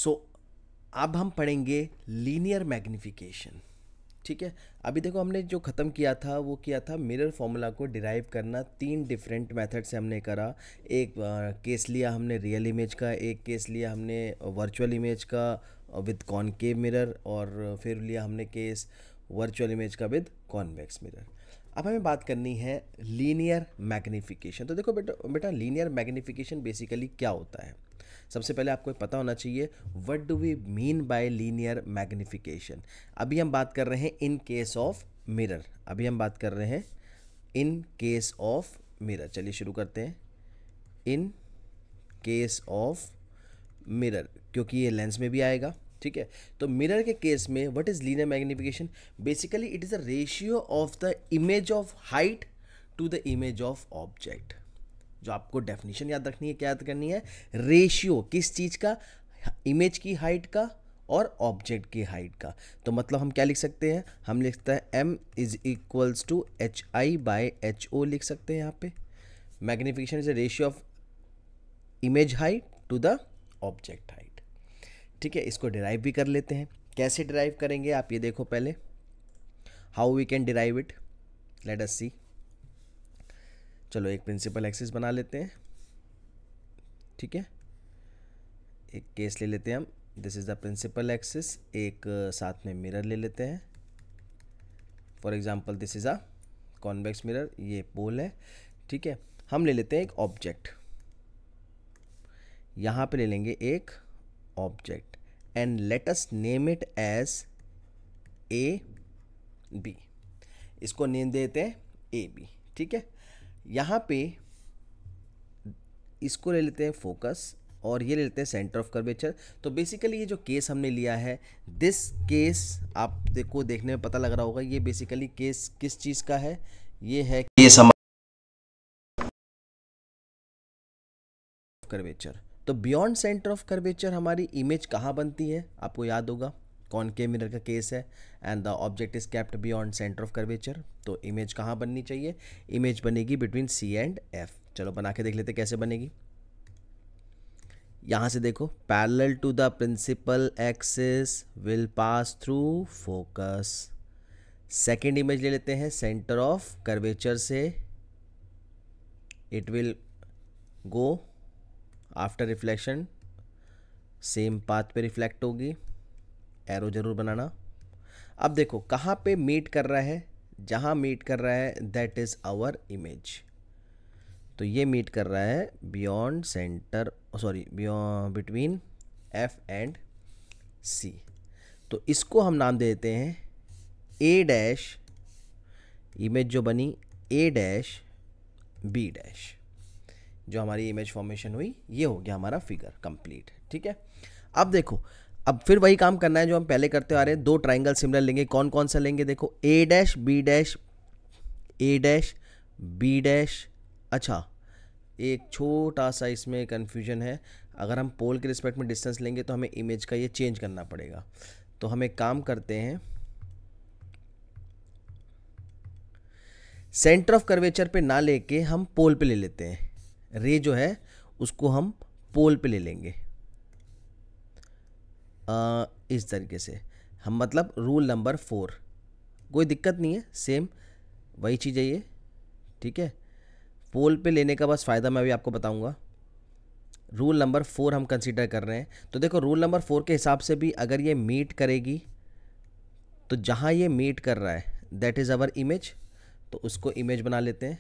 सो अब हम पढ़ेंगे लीनियर मैग्निफिकेशन। ठीक है, अभी देखो हमने जो ख़त्म किया था वो किया था मिरर फॉर्मूला को डिराइव करना। 3 डिफरेंट मेथड से हमने करा। एक केस लिया हमने रियल इमेज का, एक केस लिया हमने वर्चुअल इमेज का विद कॉनकेव मिरर, और फिर लिया हमने केस वर्चुअल इमेज का विद कॉन्वेक्स मिरर। अब हमें बात करनी है लीनियर मैग्निफिकेशन। तो देखो बेटा बेटा लीनियर मैग्निफिकेशन बेसिकली क्या होता है। सबसे पहले आपको पता होना चाहिए what do we mean by linear magnification. अभी हम बात कर रहे हैं इन केस ऑफ मिरर। अभी हम बात कर रहे हैं इन केस ऑफ मिरर। चलिए शुरू करते हैं। इन केस ऑफ मिरर, क्योंकि ये लेंस में भी आएगा। ठीक है, तो मिरर के केस में what is linear magnification? Basically it is a ratio of the image of height to the image of object. जो आपको डेफिनेशन याद रखनी है, क्या याद करनी है? रेशियो किस चीज़ का? इमेज की हाइट का और ऑब्जेक्ट की हाइट का। तो मतलब हम क्या लिख सकते हैं? हम लिख सकते हैं m is equals to HI/HO लिख सकते हैं यहाँ पे। Magnification is a ratio of image height to the object height. ठीक है, इसको डिराइव भी कर लेते हैं। कैसे डिराइव करेंगे आप ये देखो पहले। How we can derive it, let us see. चलो एक प्रिंसिपल एक्सिस बना लेते हैं। ठीक है, एक केस ले लेते हैं हम। This is the principal axis. एक साथ में मिरर ले लेते हैं। For example this is a convex mirror, ये पोल है। ठीक है, हम ले लेते हैं एक ऑब्जेक्ट। यहाँ पे ले लेंगे एक object and let us name it as AB। इसको नेम देते हैं AB। ठीक है, यहाँ पे इसको ले लेते हैं फोकस और ये ले लेते हैं सेंटर ऑफ कर्वेचर। तो बेसिकली ये जो केस हमने लिया है, दिस केस आप देखो देखने में पता लग रहा होगा, ये बेसिकली केस किस चीज़ का है? ये है केस कर्वेचर। तो बियॉन्ड सेंटर ऑफ कर्वेचर हमारी इमेज कहाँ बनती है? आपको याद होगा कॉनकेव मिरर का केस है and the object is kept beyond centre of curvature. तो इमेज कहाँ बननी चाहिए? इमेज बनेगी बिटवीन C एंड F। चलो बना के देख लेते कैसे बनेगी। यहाँ से देखो, parallel to the principal axis will pass through focus. Second image ले लेते हैं सेंटर ऑफ कर्वेचर से। It will go after reflection same path पे रिफ्लेक्ट होगी। एरो जरूर बनाना। अब देखो कहाँ पे मीट कर रहा है? जहाँ मीट कर रहा है दैट इज आवर इमेज। तो ये मीट कर रहा है beyond centre, sorry beyond between F and C। तो इसको हम नाम दे देते हैं A'। इमेज जो बनी A', B'। जो हमारी इमेज फॉर्मेशन हुई, ये हो गया हमारा फिगर कंप्लीट। ठीक है, अब देखो, अब फिर वही काम करना है जो हम पहले करते आ रहे हैं। 2 ट्राइंगल सिमिलर लेंगे। कौन कौन सा लेंगे? देखो A', B', अच्छा एक छोटा सा इसमें कन्फ्यूजन है। अगर हम पोल के रिस्पेक्ट में डिस्टेंस लेंगे तो हमें इमेज का ये चेंज करना पड़ेगा। तो हम एक काम करते हैं, सेंटर ऑफ कर्वेचर पे ना लेके हम पोल पे ले लेते हैं। रे जो है उसको हम पोल पे ले लेंगे। इस तरीके से हम, मतलब रूल नंबर 4, कोई दिक्कत नहीं है, सेम वही चीज़ है ये। ठीक है, पोल पे लेने का बस फ़ायदा मैं अभी आपको बताऊंगा। रूल नंबर 4 हम कंसीडर कर रहे हैं। तो देखो रूल नंबर 4 के हिसाब से भी अगर ये मीट करेगी, तो जहाँ ये मीट कर रहा है दैट इज़ आवर इमेज। तो उसको इमेज बना लेते हैं।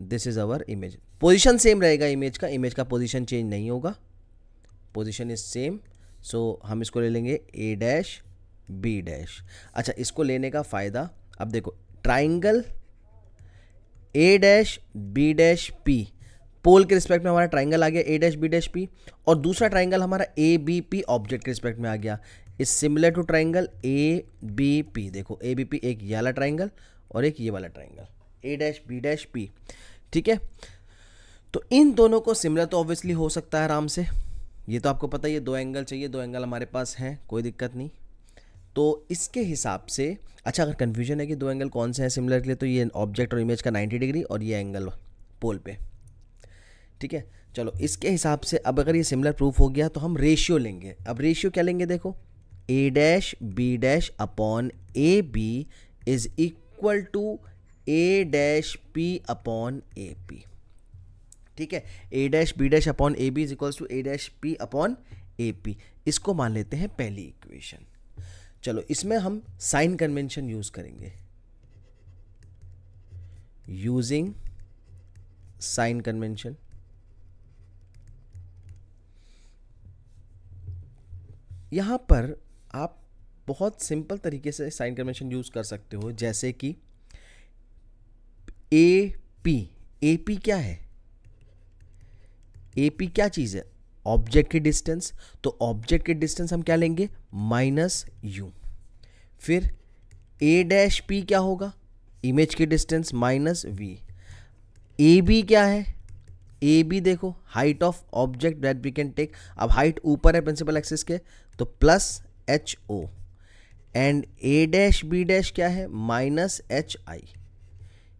This is our image. Position same रहेगा इमेज का, इमेज का पोजीशन चेंज नहीं होगा, पोजीशन इज सेम। सो हम इसको ले लेंगे A', B'। अच्छा, इसको लेने का फ़ायदा, अब देखो ट्राइंगल A', B', P, पोल के रिस्पेक्ट में हमारा ट्राइंगल आ गया A', B', P, और दूसरा ट्राइंगल हमारा ABP ऑब्जेक्ट के रिस्पेक्ट में आ गया। Is similar to triangle ABP। देखो ABP एक ये वाला ट्राइंगल और एक ये वाला ट्राइंगल A', B', P। ठीक है, तो इन दोनों को सिमिलर तो ऑब्वियसली हो सकता है आराम से। ये तो आपको पता ही है, 2 एंगल चाहिए, 2 एंगल हमारे पास हैं, कोई दिक्कत नहीं। तो इसके हिसाब से, अच्छा अगर कन्फ्यूजन है कि 2 एंगल कौन से हैं सिमिलर के लिए, तो ये ऑब्जेक्ट और इमेज का 90 डिग्री और ये एंगल पोल पे, ठीक है, चलो इसके हिसाब से अब अगर ये सिमिलर प्रूफ हो गया तो हम रेशियो लेंगे। अब रेशियो क्या लेंगे, देखो A dash B dash upon A B is equal to A dash P upon A P. ठीक है, A dash B dash upon A B is equals to A dash P upon A P. इसको मान लेते हैं पहली equation. चलो इसमें हम साइन कन्वेंशन यूज करेंगे, यूजिंग साइन कन्वेंशन। यहां पर आप बहुत सिंपल तरीके से साइन कन्वेंशन यूज कर सकते हो, जैसे कि ए पी क्या है, ए पी क्या चीज है, ऑब्जेक्ट की डिस्टेंस। तो ऑब्जेक्ट की डिस्टेंस हम क्या लेंगे, माइनस यू। फिर ए डैश पी क्या होगा, इमेज की distance minus we. A B क्या है, ए बी देखो height of object that we can take. अब हाइट ऊपर है प्रिंसिपल एक्सिस के, तो plus h o. And A dash B dash क्या है, माइनस एच आई।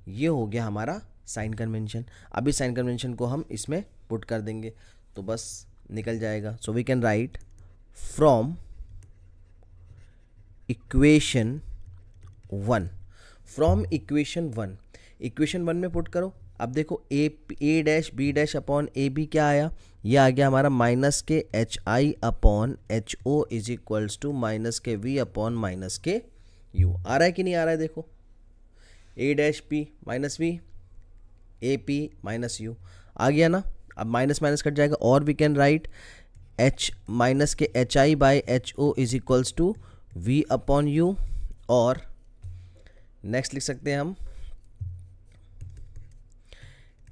ये हो गया हमारा साइन कन्वेंशन। अभी साइन कन्वेंशन को हम इसमें पुट कर देंगे तो बस निकल जाएगा। So we can write from equation one, from equation one, equation one में पुट करो। अब देखो A dash B dash upon A B क्या आया, ये आ गया हमारा माइनस के H I upon H O is equals to minus के वी अपॉन माइनस के यू। आ रहा है कि नहीं आ रहा है, देखो A dash P minus we, A P minus U, आ गया ना। अब माइनस माइनस कट जाएगा और we can write H minus के H I by H O is equals to we upon you. और नेक्स्ट लिख सकते हैं हम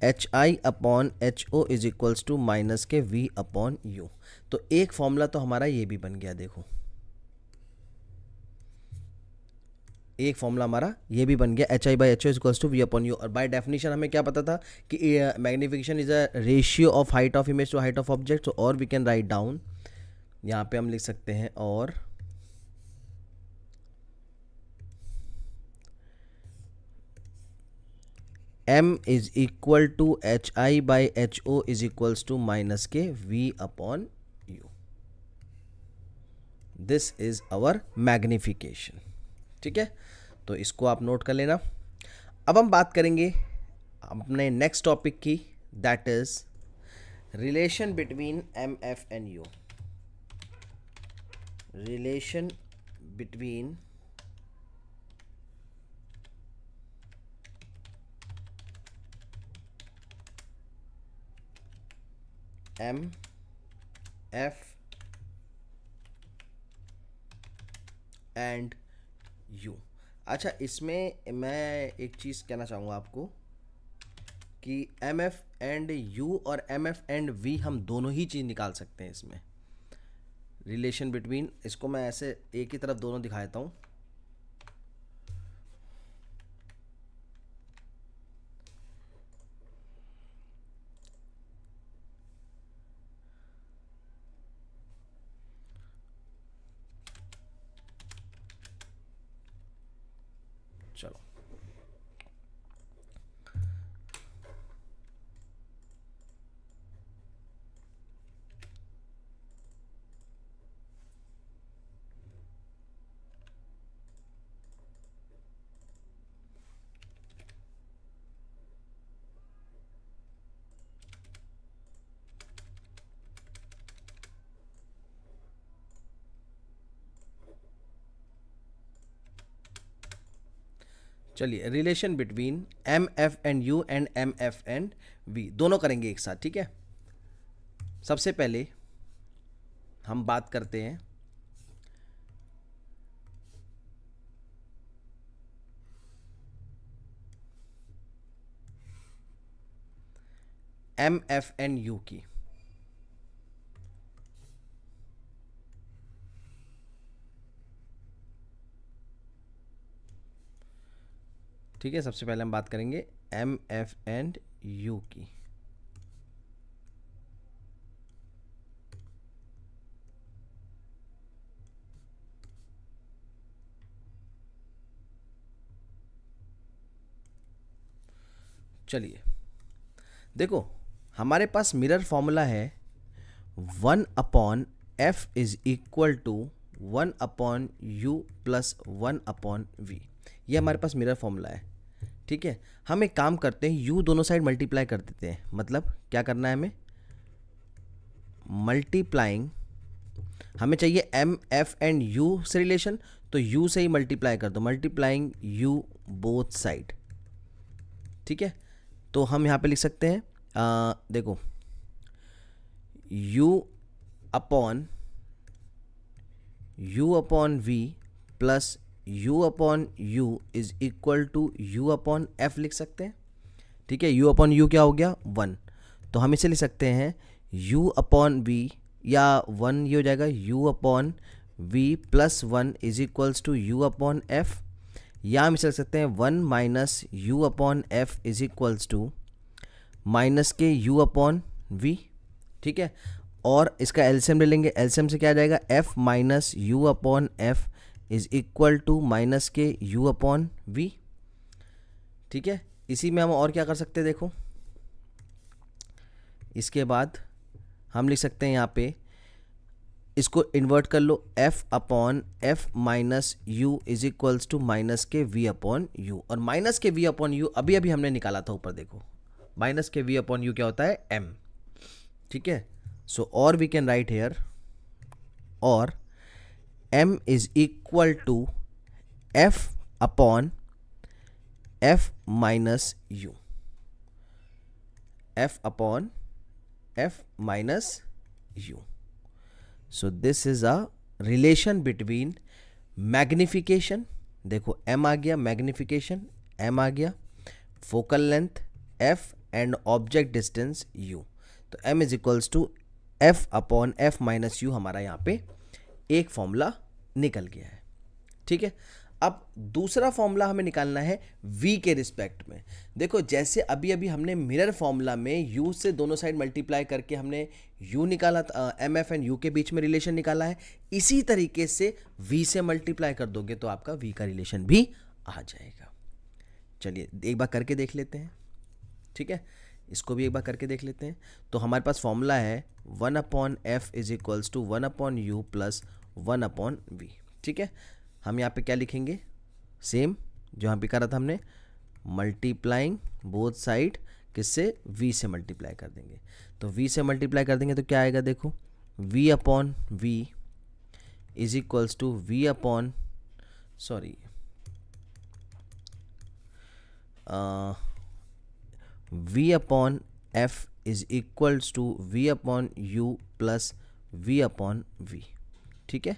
H I upon H O is equals to minus के वी अपॉन यू। तो एक फॉर्मूला तो हमारा ये भी बन गया, देखो एक फॉर्मूला हमारा ये भी बन गया, h I by H O is equals to we upon you. और बाय डेफिनेशन हमें क्या पता था कि magnification is a ratio of height of image to height of object. और वी कैन राइट डाउन, यहाँ पे हम लिख सकते हैं और m is equal to h I by H O is equals to minus के v upon u. This is our magnification. ठीक है, तो इसको आप नोट कर लेना। अब हम बात करेंगे अपने नेक्स्ट टॉपिक की, that is relation between m f and u. Relation between m f and u. अच्छा, इसमें मैं एक चीज़ कहना चाहूँगा आपको कि एम एफ एंड यू और एम एफ एंड वी हम दोनों ही चीज़ निकाल सकते हैं इसमें। रिलेशन बिटवीन, इसको मैं ऐसे एक ही तरफ दोनों दिखा देता हूँ। चलो चलिए, relation between m f and u and m f and v दोनों करेंगे एक साथ। ठीक है, सबसे पहले हम बात करते हैं एम एफ एंड यू की। ठीक है, सबसे पहले हम बात करेंगे एम एफ एंड यू की। चलिए देखो, हमारे पास मिरर फॉर्मूला है 1/f is equal to 1/u plus 1/v। ये हमारे पास मिरर फॉर्मूला है, ठीक है। हम एक काम करते हैं, u दोनों साइड मल्टीप्लाई कर देते हैं। मतलब क्या करना है हमें, मल्टीप्लाइंग, हमें चाहिए m f एंड u से रिलेशन, तो u से ही मल्टीप्लाई कर दो, मल्टीप्लाइंग u बोथ साइड, ठीक है। तो हम यहाँ पे लिख सकते हैं देखो u upon v plus u is equal to u/f लिख सकते हैं, ठीक है। u/u क्या हो गया 1, तो हम इसे लिख सकते हैं u/v या 1 ये हो जाएगा u/v plus 1 is equals to u/f, या हम इसे लिख सकते हैं 1 minus u/f is equals to minus के u/v, ठीक है। और इसका एलसीएम ले लेंगे, एलसीएम से क्या आ जाएगा f minus u/f is equal to minus के u/v, ठीक है। इसी में हम और क्या कर सकते हैं, देखो इसके बाद हम लिख सकते हैं यहाँ पे, इसको इन्वर्ट कर लो, f/f minus u is equals to minus के v/u, और माइनस के v/u अभी अभी हमने निकाला था ऊपर, देखो माइनस के v/u क्या होता है m, ठीक है। सो और वी कैन राइट हेयर, और m is equal to f/f minus u, f/f minus u। So this is a relation between magnification, देखो m आ गया, मैग्निफिकेशन m आ गया, focal length f and object distance u, तो m is equals to f/f minus u, हमारा यहाँ पे एक फॉर्मूला निकल गया है, ठीक है। अब दूसरा फॉर्मूला हमें निकालना है v के रिस्पेक्ट में। देखो जैसे अभी अभी हमने मिरर फॉर्मूला में u से दोनों साइड मल्टीप्लाई करके हमने u निकाला था, mf एंड u के बीच में रिलेशन निकाला है, इसी तरीके से v से मल्टीप्लाई कर दोगे तो आपका v का रिलेशन भी आ जाएगा। चलिए एक बार करके देख लेते हैं, ठीक है। इसको भी एक बार करके देख लेते हैं। तो हमारे पास फॉर्मूला है 1/f is equals to 1/u plus 1/v, ठीक है। हम यहाँ पे क्या लिखेंगे, सेम जो यहाँ पे करा था हमने, मल्टीप्लाइंग बोथ साइड, किससे, v से मल्टीप्लाई कर देंगे। तो v से मल्टीप्लाई कर देंगे तो क्या आएगा, देखो v/v is equals to v/f is equals to v/u plus v/v, ठीक है।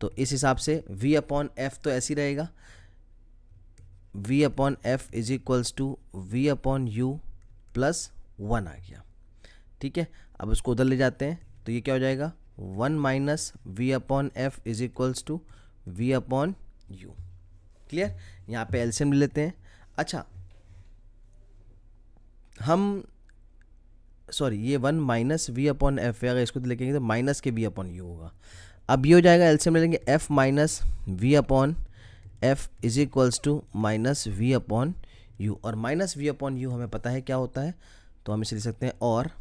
तो इस हिसाब से v/f तो ऐसी रहेगा, v/f is equals to v/u plus 1 आ गया, ठीक है। अब उसको उधर ले जाते हैं तो ये क्या हो जाएगा, 1 minus v/f is equals to v/u, clear. यहाँ पे एलसीएम ले लेते हैं। अच्छा हम ये 1 माइनस v/f है, अगर इसको लिखेंगे तो माइनस के v/u होगा। अब ये हो जाएगा, एलसीएम ले लेंगे, f minus v/f is equals to minus v/u, और माइनस v/u हमें पता है क्या होता है, तो हम इसे लिख सकते हैं, और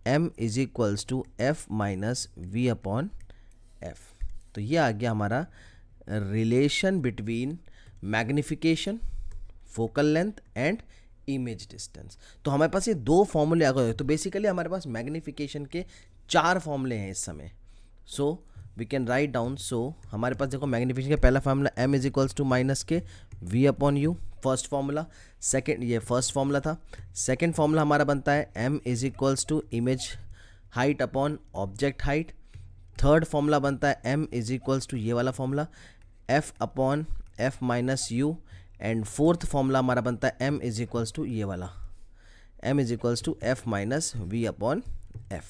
m is equals to f minus v/f। तो ये आ गया हमारा relation between magnification, focal length and image distance. तो हमारे पास ये दो फॉर्मूले आ गए। तो बेसिकली हमारे पास मैग्निफिकेशन के 4 फॉर्मूले हैं इस समय। So we can write down. So हमारे पास देखो मैग्निफिकेशन का पहला formula m is equals to minus के v/u, फर्स्ट फॉर्मूला। सेकंड, ये फर्स्ट फॉर्मूला था। सेकंड फॉर्मूला हमारा बनता है m is equals to image height upon object height. Third formula बनता है m इज इक्वल्स टू ये वाला formula f/f minus u, and fourth formula हमारा बनता है m इज इक्वल्स टू ये वाला, m is equals to f minus v/f।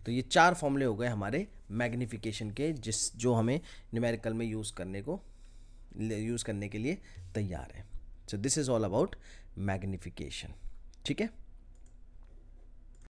तो ये 4 फॉर्मूले हो गए हमारे मैग्निफिकेशन के, जो हमें न्यूमेरिकल में यूज़ करने के लिए तैयार है। So this is all about magnification, ठीक है।